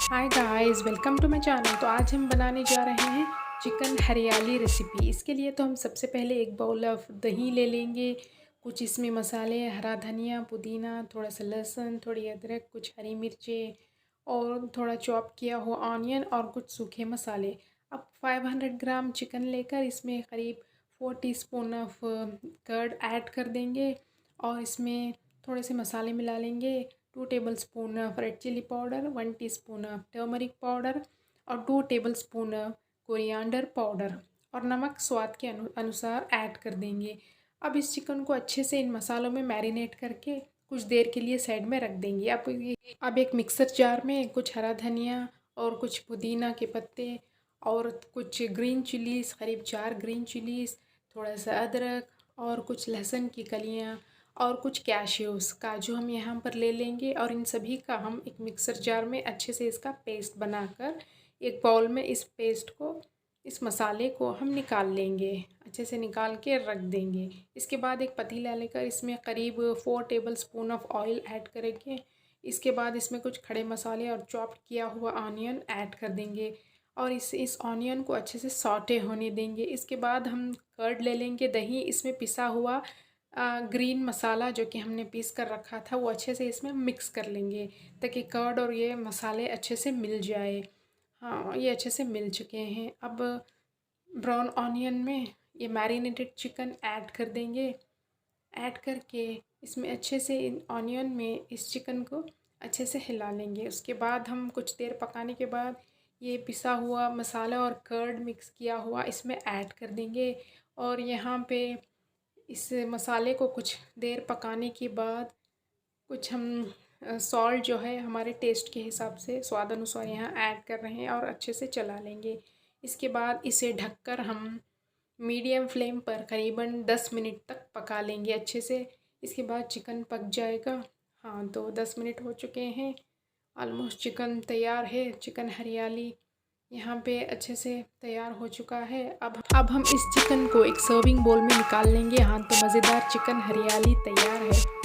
Hi guys, welcome to my channel. तो आज हम बनाने जा रहे हैं चिकन हरियाली रेसिपी। इसके लिए तो हम सबसे पहले एक बाउल ऑफ दही ले लेंगे। कुछ इसमें मसाले, हरा धनिया, पुदीना, थोड़ा सा लहसुन, थोड़ी अदरक, कुछ हरी मिर्चें और थोड़ा चॉप किया हुआ ऑनियन और कुछ सूखे मसाले। अब 500 ग्राम चिकन लेकर इसमें करीब 4 टीस्पून ऑफ कर्ड ऐड कर देंगे और इसमें थोड़े से मसाले मिला लेंगे। 2 tablespoon of red chilli powder, 1 teaspoon of turmeric powder और 2 टेबलस्पून ऑफ कोरिएंडर पाउडर और नमक स्वाद के अनुसार ऐड कर देंगे। अब इस चिकन को अच्छे से इन मसालों में मैरिनेट करके कुछ देर के लिए साइड में रख देंगे। अब एक मिक्सर जार में कुछ हरा धनिया और कुछ पुदीना के पत्ते और कुछ ग्रीन चिलीज़, करीब 4 ग्रीन चिलीज़, थोड़ा सा अदरक और कुछ लहसुन की कलियाँ और कुछ कैश्यूज़, काजू हम यहाँ पर ले लेंगे और इन सभी का हम एक मिक्सर जार में अच्छे से इसका पेस्ट बनाकर एक बाउल में इस मसाले को हम निकाल लेंगे। अच्छे से निकाल के रख देंगे। इसके बाद एक पतीला लेकर इसमें करीब 4 टेबलस्पून ऑफ ऑयल ऐड करेंगे। इसके बाद इसमें कुछ खड़े मसाले और चॉप किया हुआ ऑनियन ऐड कर देंगे और इस ऑनियन को अच्छे से सॉटे होने देंगे। इसके बाद हम कर्ड ले लेंगे, दही, इसमें पिसा हुआ ग्रीन मसाला जो कि हमने पीस कर रखा था वो अच्छे से इसमें मिक्स कर लेंगे ताकि कर्ड और ये मसाले अच्छे से मिल जाए। हाँ, ये अच्छे से मिल चुके हैं। अब ब्राउन ऑनियन में ये मैरिनेटेड चिकन ऐड कर देंगे। ऐड करके इसमें अच्छे से इन ऑनियन में इस चिकन को अच्छे से हिला लेंगे। उसके बाद हम कुछ देर पकाने के बाद ये पिसा हुआ मसाला और कर्ड मिक्स किया हुआ इसमें ऐड कर देंगे और यहाँ पे इस मसाले को कुछ देर पकाने के बाद कुछ हम सॉल्ट जो है हमारे टेस्ट के हिसाब से स्वाद अनुसार यहाँ ऐड कर रहे हैं और अच्छे से चला लेंगे। इसके बाद इसे ढककर हम मीडियम फ्लेम पर करीबन 10 मिनट तक पका लेंगे अच्छे से। इसके बाद चिकन पक जाएगा। हाँ, तो 10 मिनट हो चुके हैं। ऑलमोस्ट चिकन तैयार है। चिकन हरियाली यहाँ पे अच्छे से तैयार हो चुका है। अब हम इस चिकन को एक सर्विंग बोल में निकाल लेंगे। हाँ, तो मज़ेदार चिकन हरियाली तैयार है।